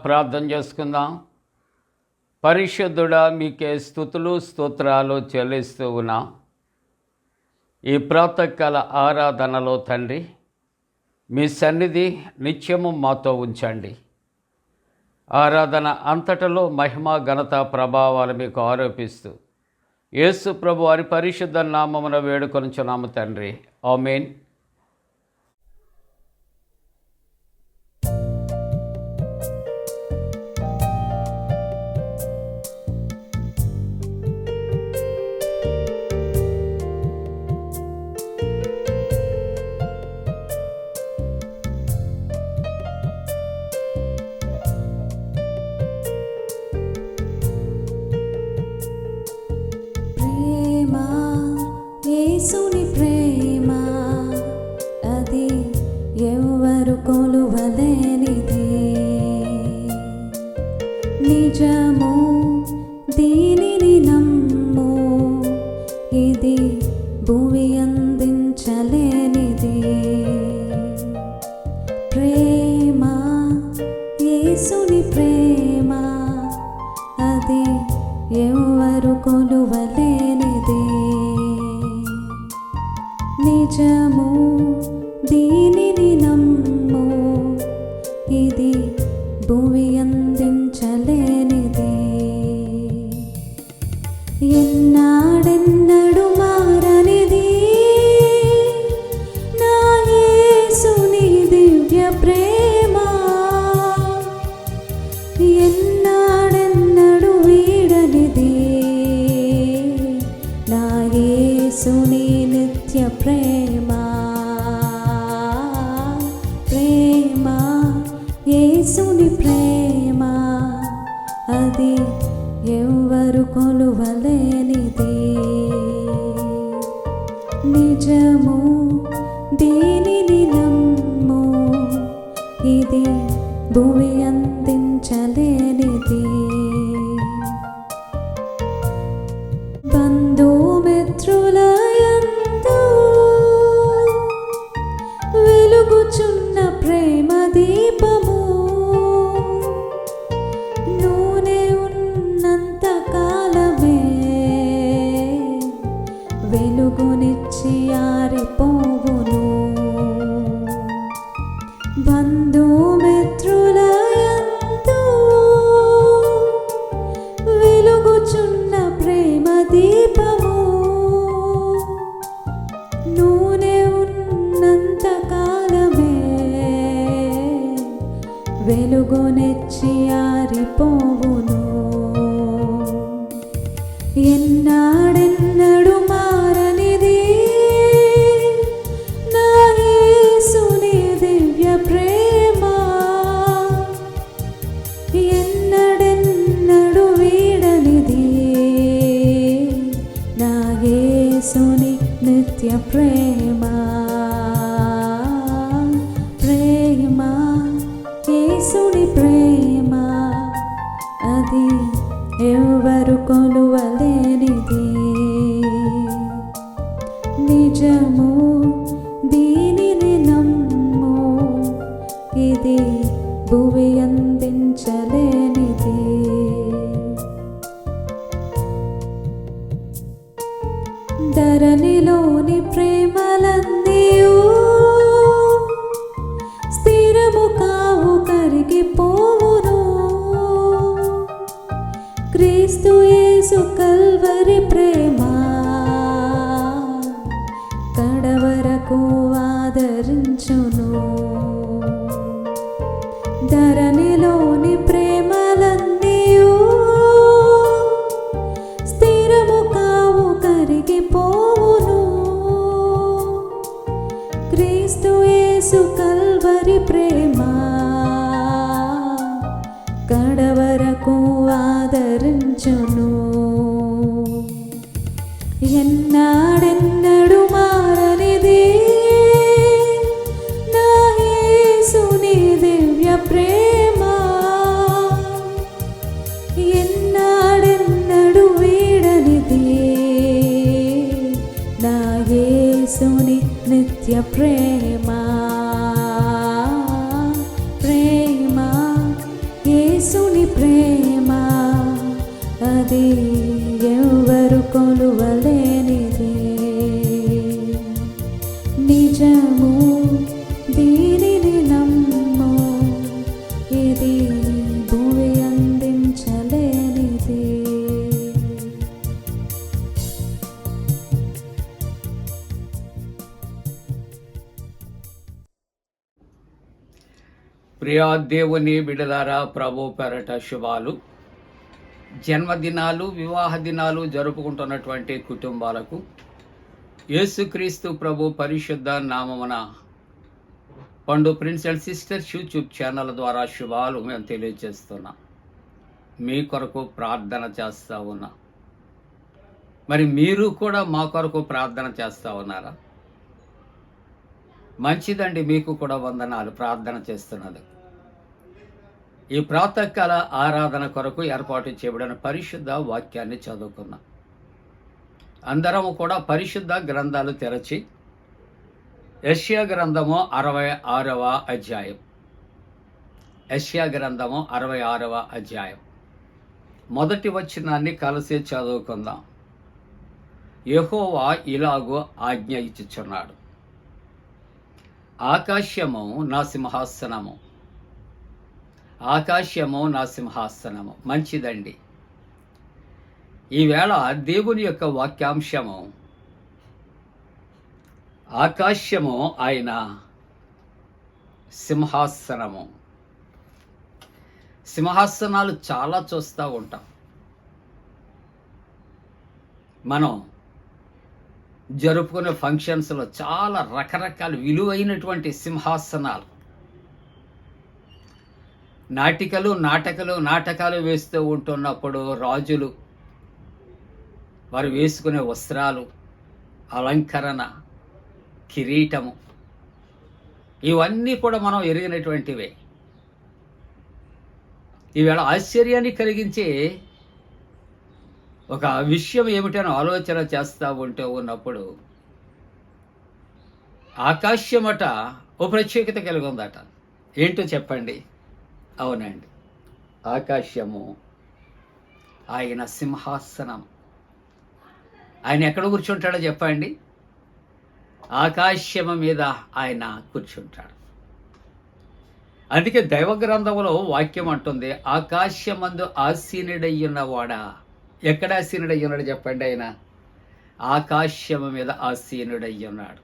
ప్రార్థన చేసుకుందాం. పరిశుద్ధుడా, మీకే స్తుతులు స్తోత్రాలు చెల్లిస్తూ ఉన్నాం. ఈ ప్రాతకాల ఆరాధనలో తండ్రి, మీ సన్నిధి నిత్యము మాతో ఉంచండి. ఆరాధన అంతటలో మహిమ ఘనత ప్రభావాలు మీకు ఆరోపిస్తూ యేసు ప్రభు వారి పరిశుద్ధ నామమున వేడుకొనుచున్నాము తండ్రి. ఆమేన్. యేసుని ప్రేమ అది ఎవరు కొలువలేనిది, నిజము దీనిని నమ్ము, ఇది భూమి అందించలేనిది. ప్రేమ యేసుని ప్రేమ అది ఎవరు కొలువలేనిది, నిజము దీనిని నమ్ము, ఇది భూమి అందించలేనిది. ఎన్నాడెన్నడు మారనిది నా యేసుని దివ్య ప్రేమ, ఎన్నాడెన్నడు వీడనిది నా యేసుని నిత్య ప్రేమ. ప్రేమ యేసుని ప్రేమ అది ఎవరు కొలువలేనిది, నిజము దీనిని నమ్ము, ఇది భూమి అందించలేనిది. బంధుమిత్రుల వెలుగుచున్న ప్రేమ దీపము, నూనె ఉన్నంత కాలమే వెలుగునిచ్చి ఆరిపోవును. బంధుమిత్రుల యందు వెలుగుచున్న ప్రేమ దీపము, నూనె ఉన్నంత కాలమే వెలుగునిచ్చి ఆరిపోవును. ఎన్నాడెన్నడు మారనిది నా యేసుని దివ్య ప్రేమ, ఎన్నడెన్నడు వీడనిది నా యేసుని నిత్య ప్రేమ. ప్రేమ యేసుని ప్రేమ అది ఎవరు కొలువలేనిది, నిజము దీనిని నమ్ము, ఇది భూమి అందించలేనిది. ధరణిలోని ప్రేమలన్నీయు స్థిరము కావు, కరిగిపోవును. క్రీస్తు యేసు కల్వరి ప్రేమ కడవరకు ఆదరించును. ధరణిలోని ప్రేమలన్నీయు స్థిరము కావు, కరిగిపోవును. క్రీస్తు యేసు కల్వరి ప్రేమ కడవరకు ఆదరించును. ఎన్నాడెన్నడు మారనిది నా యేసుని దివ్య ప్రేమ, ఎన్నాడెన్నడు వీడనిది నా యేసుని నిత్య ప్రేమ. ప్రేమ యేసుని ప్రేమ అది ఎవరు కొలువలేనిది. నిజము దీనిని నమ్ము, ఇది భూమి అందించలేనిది. ప్రియా దేవుని బిడలారా, ప్రభు పేరట శుభాలు. జన్మదినాలు, వివాహ దినాలు జరుపుకుంటున్నటువంటి కుటుంబాలకు యేసుక్రీస్తు ప్రభు పరిశుద్ధ నామమున పండు prince and sisters YouTube channel ద్వారా శుభాలు మేము తెలియజేస్తున్నాం. మీ కొరకు ప్రార్థన చేస్తూ ఉన్నా. మరి మీరు కూడా మా కొరకు ప్రార్థన చేస్తూ ఉన్నారా? మంచిదండి, మీకు కూడా వందనాలు ప్రార్థన చేస్తున్నది. ఈ ప్రాతకాల ఆరాధన కొరకు ఏర్పాటు చేయబడిన పరిశుద్ధ వాక్యాన్ని చదువుకున్నాం. అందరము కూడా పరిశుద్ధ గ్రంథాలు తెరచి యెషయా గ్రంథము 66వ అధ్యాయం, యెషయా గ్రంథము 66వ అధ్యాయం మొదటి వచనాన్ని కలిసి చదువుకుందాం. యెహోవా ఇలాగూ ఆజ్ఞ ఇచ్చుచున్నాడు, ఆకాశము నా సింహాసనము, ఆకాశము నా సింహాసనము. మంచిదండి, ఈవేళ దేవుని యొక్క వాక్యాంశము ఆకాశము ఆయన సింహాసనము. సింహాసనాలు చాలా చూస్తూ ఉంటాం మనం. జరుపుకునే ఫంక్షన్స్లో చాలా రకరకాల విలువైనటువంటి సింహాసనాలు, నాటకాలు వేస్తూ ఉంటున్నప్పుడు రాజులు వారు వేసుకునే వస్త్రాలు, అలంకరణ, కిరీటము, ఇవన్నీ కూడా మనం ఎరిగినటువంటివే. ఈవేళ ఆశ్చర్యాన్ని కలిగించే ఒక విషయం ఏమిటని ఆలోచన చేస్తూ ఉన్నప్పుడు ఆకాశమట ఓ ప్రత్యేకత కలిగి ఉందట. ఏంటో చెప్పండి? అవునండి, ఆకాశము ఆయన సింహాసనం. ఆయన ఎక్కడ కూర్చుంటాడో చెప్పండి? ఆకాశము మీద ఆయన కూర్చుంటాడు. అందుకే దైవ గ్రంథంలో వాక్యం అంటుంది, ఆకాశమందు ఆసీనుడయ్యున్నవాడా. ఎక్కడ ఆసీనుడయ్యున్నాడు చెప్పండి? ఆయన ఆకాశము మీద ఆసీనుడయ్యున్నాడు.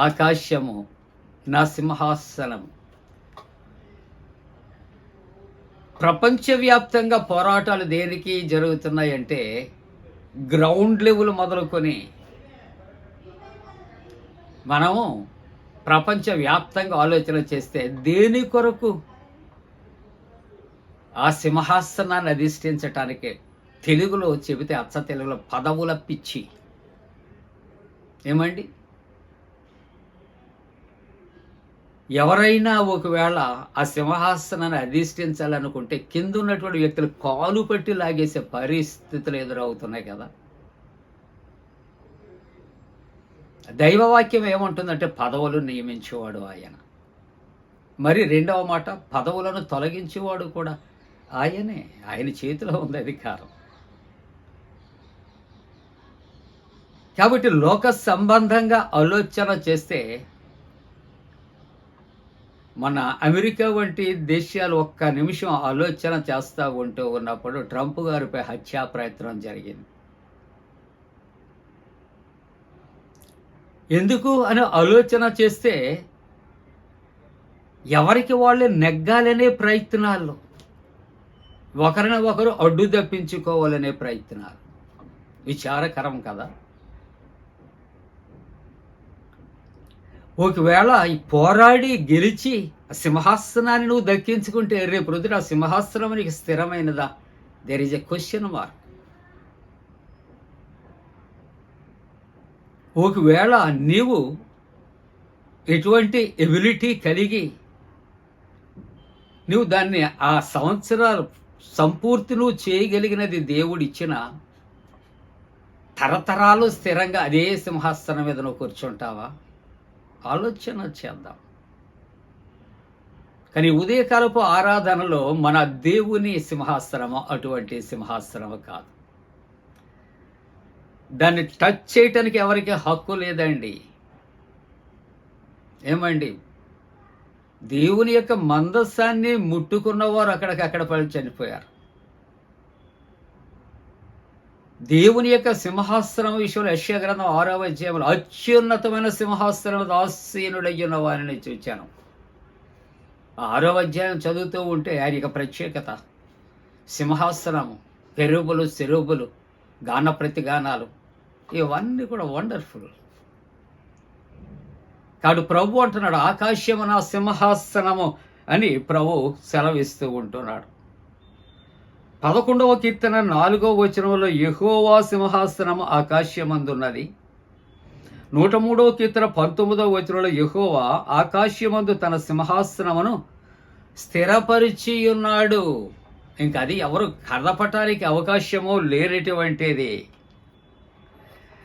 ఆకాశము నా సింహాసనం. ప్రపంచవ్యాప్తంగా పోరాటాలు దేనికి జరుగుతున్నాయంటే, గ్రౌండ్ లెవెల్ మొదలుకొని మనము ప్రపంచవ్యాప్తంగా ఆలోచన చేస్తే దేని కొరకు? ఆ సింహాసనాన్ని అధిష్ఠించటానికే. తెలుగులో చెబితే అచ్చ తెలుగులో పదవుల పిచ్చి. ఏమండి, ఎవరైనా ఒకవేళ ఆ సింహాసనాన్ని అధిష్ఠించాలనుకుంటే కింద ఉన్నటువంటి వ్యక్తులు కాలు పట్టి లాగేసే పరిస్థితులు ఎదురవుతున్నాయి కదా. దైవవాక్యం ఏమంటుందంటే పదవులు నియమించేవాడు ఆయన. మరి రెండవ మాట, పదవులను తొలగించేవాడు కూడా ఆయనే. ఆయన చేతిలో ఉంది అధికారం. కాబట్టి లోక సంబంధంగా ఆలోచన చేస్తే మన అమెరికా వంటి దేశాలు ఒక్క నిమిషం ఆలోచన చేస్తూ ఉన్నప్పుడు ట్రంప్ గారిపై హత్యా ప్రయత్నం జరిగింది. ఎందుకు అని ఆలోచన చేస్తే ఎవరికి వాళ్ళు నెగ్గాలనే ప్రయత్నాలు, ఒకరిని ఒకరు అడ్డు తప్పించుకోవాలనే ప్రయత్నాలు. విచారకరం కదా. ఒకవేళ ఈ పోరాడి గెలిచి సింహాసనాన్ని నువ్వు దక్కించుకుంటే రేపు రోజున ఆ సింహాసనం నీకు స్థిరమైనదా? There is a question mark. ఒకవేళ నీవు ఎటువంటి ఎబిలిటీ కలిగి నువ్వు దాన్ని ఆ సంవత్సరాలు సంపూర్తి నువ్వు చేయగలిగినది దేవుడు ఇచ్చిన తరతరాలు స్థిరంగా అదే సింహాసనం మీద నువ్వు కూర్చుంటావా? ఆలోచన చేద్దాం. కానీ ఉదయకాలపు ఆరాధనలో మన దేవుని సింహాసనము అటువంటి సింహాసనము కాదు. దాన్ని టచ్ చేయటానికి ఎవరికి హక్కు లేదండి. ఏమండి, దేవుని యొక్క మందస్సాన్ని ముట్టుకున్నవారు అక్కడికక్కడ పడి చనిపోయారు. దేవుని యొక్క సింహాసనం విషయంలో యెషయా గ్రంథం 6వ అధ్యాయంలో అత్యున్నతమైన సింహాసనం ఆసీనుడయ్యున్న వారిని చూచాను. 6వ అధ్యాయం చదువుతూ ఉంటే ఆయన యొక్క ప్రత్యేకత, సింహాసనము, కెరూబులు, సెరూబులు, గాన ప్రతిగానాలు, ఇవన్నీ కూడా వండర్ఫుల్. కాడు ప్రభు అంటున్నాడు, ఆకాశము నా సింహాసనము అని ప్రభు సెలవిస్తూ ఉంటున్నాడు. 11వ కీర్తన 4వ వచనంలో యెహోవా సింహాసనము ఆకాశమందున్నది. 103వ కీర్తన 19వ వచనంలో యెహోవా ఆకాశమందు తన సింహాసనమును స్థిరపరిచి ఉన్నాడు. ఇంకా అది ఎవరు కదపటానికి అవకాశమో లేనటువంటిది.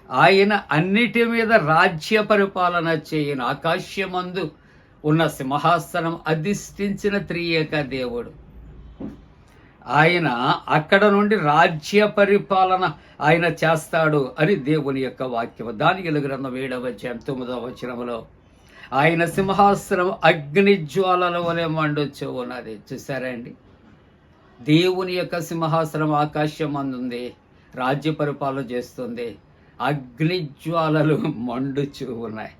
ఆయన అన్నిటి మీద రాజ్య పరిపాలన చేయను. ఆకాశమందు ఉన్న సింహాసనం అధిష్ఠించిన త్రియేక దేవుడు. ఆయన అక్కడ నుండి రాజ్య పరిపాలన ఆయన చేస్తాడు అని దేవుని యొక్క వాక్యం. దానియేలు గ్రంథం 7వ అధ్యాయం 9వ వచనములో ఆయన సింహాసనం అగ్ని జ్వాలల వలె మండుచు ఉన్నది. చూసారా అండి, దేవుని యొక్క సింహాసనం ఆకాశం అందుంది, రాజ్య పరిపాలన చేస్తుంది, అగ్ని జ్వాలలు మండుచు ఉన్నాయి.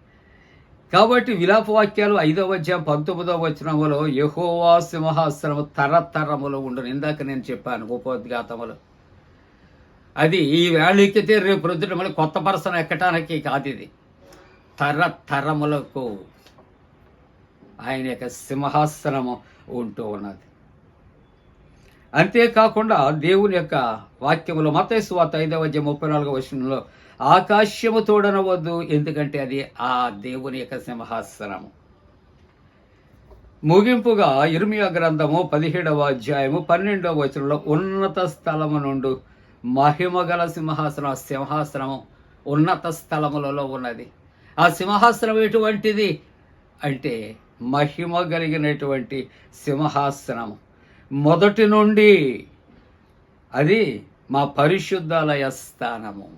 కాబట్టి విలాపవాక్యాలు 5వ అధ్యాయం 19వ వచనములో యెహోవా సింహాసనము తరతరములు ఉండును. ఇందాక నేను చెప్పాను ఉపోద్ఘాతములు. అది ఈ వేళెక్కితే రేపు ప్రొద్దుట మళ్ళీ కొత్త పర్సన్ ఎక్కటానికి కాదు. ఇది తరతరములకు ఆయన యొక్క సింహాసనము ఉంటూ ఉన్నది. అంతేకాకుండా దేవుని యొక్క వాక్యములో మత్తయి సువార్త 5వ అధ్యాయం 34వ వచనంలో ఆకాశము తోడనవద్దు, ఎందుకంటే అది ఆ దేవుని యొక్క సింహాసనము. ముగింపుగా ఇర్మియా గ్రంథము 17వ అధ్యాయము 12వ వచనంలో ఉన్నత స్థలము నుండి మహిమగల సింహాసనము ఉన్నత స్థలములలో ఉన్నది. ఆ సింహాసనం ఎటువంటిది అంటే మహిమ కలిగినటువంటి సింహాసనము. మొదటి నుండి అది మా పరిశుద్ధాలయ స్థానము.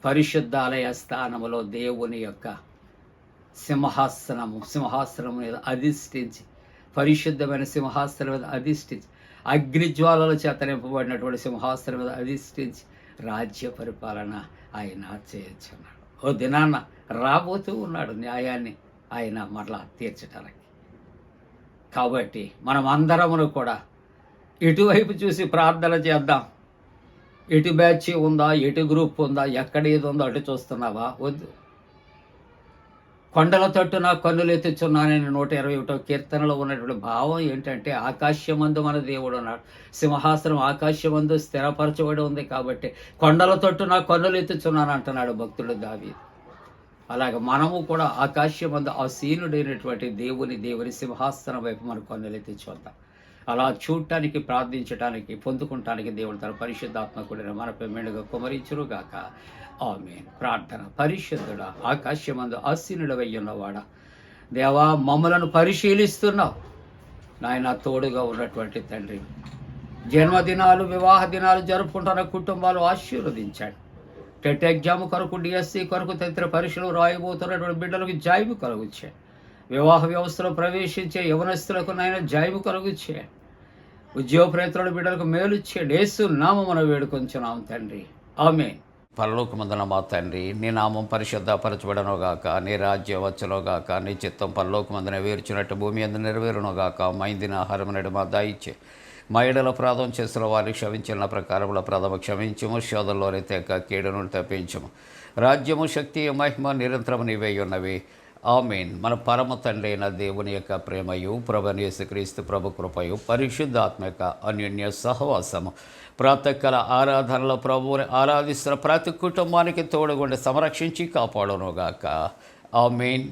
పరిశుద్ధాలయ స్థానములో దేవుని యొక్క సింహాసనం మీద అధిష్ఠించి, పరిశుద్ధమైన సింహాసనం మీద అధిష్ఠించి, అగ్నిజ్వాలల చేత నింపబడినటువంటి సింహాసనం మీద అధిష్ఠించి రాజ్య పరిపాలన ఆయన చేయొచ్చున్నాడు. ఓ దినాన్న రాబోతూ ఉన్నాడు న్యాయాన్ని ఆయన మరలా తీర్చడానికి. కాబట్టి మనం అందరమును కూడా ఇటువైపు చూసి ప్రార్థన చేద్దాం. ఎటు బ్యాచ్ ఉందా, ఎటు గ్రూప్ ఉందా, ఎక్కడ ఏది ఉందో అటు చూస్తున్నావా? వద్దు. కొండల తట్టున కన్నులు ఎత్తుచున్నానని 121వ కీర్తనలో ఉన్నటువంటి భావం ఏంటంటే ఆకాశమందు మన దేవుడు ఉన్నాడు. సింహాసనం ఆకాశమందు స్థిరపరచబడి ఉంది కాబట్టి కొండల తట్టున కన్నులు ఎత్తుచున్నాను అంటున్నాడు భక్తుడు దావీదు. అలాగే మనము కూడా ఆకాశమందు ఆసీనుడైనటువంటి దేవుని సింహాసనం వైపు మన కన్నులెత్తి చూద్దాం. అలా చూడటానికి, ప్రార్థించడానికి, పొందుకుంటానికి దేవుడు తన పరిశుద్ధాత్మ కూడిన మనపై మెండుగా కుమరించురుగాక. ఆమేన్. ప్రార్థన. పరిశుద్ధుడా, ఆకాశమందు ఆసీనుడవై ఉన్నవాడా, దేవా మమ్మలను పరిశీలిస్తున్నావు నాయన, తోడుగా ఉన్నటువంటి తండ్రి. జన్మదినాలు, వివాహ దినాలు జరుపుకుంటున్న కుటుంబాలు ఆశీర్వదించాడు. టెట్ ఎగ్జామ్ కొరకు, డిఎస్సి కొరకు తదితర పరీక్షలు రాయబోతున్నటువంటి బిడ్డలకు జాయిబు కలుగుచ్చే. వివాహ వ్యవస్థలో ప్రవేశించే యవనస్తులకు నాయన జాయిబు కలుగుచ్చే. ఉద్యోగ ప్రయత్నాల బిడ్డలకు మేలు చేయండి. యేసు నామమున వేడుకొంచున్నాం తండ్రి. ఆమేన్. పరలోకమందున మా తండ్రి, నీ నామం పరిశుద్ధపరచబడనుగాక, నీ రాజ్యం వచ్చునుగాక, నీ చిత్తం పరలోకమందున వేర్చినట్టు భూమి అందు నెరవేరునుగాక. మా ఇందిన ఆహారం నేడు మా దాయిచ్చే. మా ఎడల ప్రార్థన చేసిన వారిని క్షమించిన ప్రకారముల ప్రథమ క్షమించము, శోధంలోనే తెక్క కీడు నుండి తప్పించము. రాజ్యము, శక్తి, మహిమ నిరంతరము నీవే ఉన్నవి. ఆమేన్. మన పరమ తండ్రి అయిన దేవుని యొక్క ప్రేమయు, ప్రభువైన యేసుక్రీస్తు ప్రభు కృపయు, పరిశుద్ధాత్మక అన్యోన్య సహవాసము ప్రాతకాల ఆరాధనలో ప్రభువుని ఆరాధిస్తున్న ప్రతి కుటుంబానికి తోడుగుండి సంరక్షించి కాపాడునుగాక. ఆమేన్.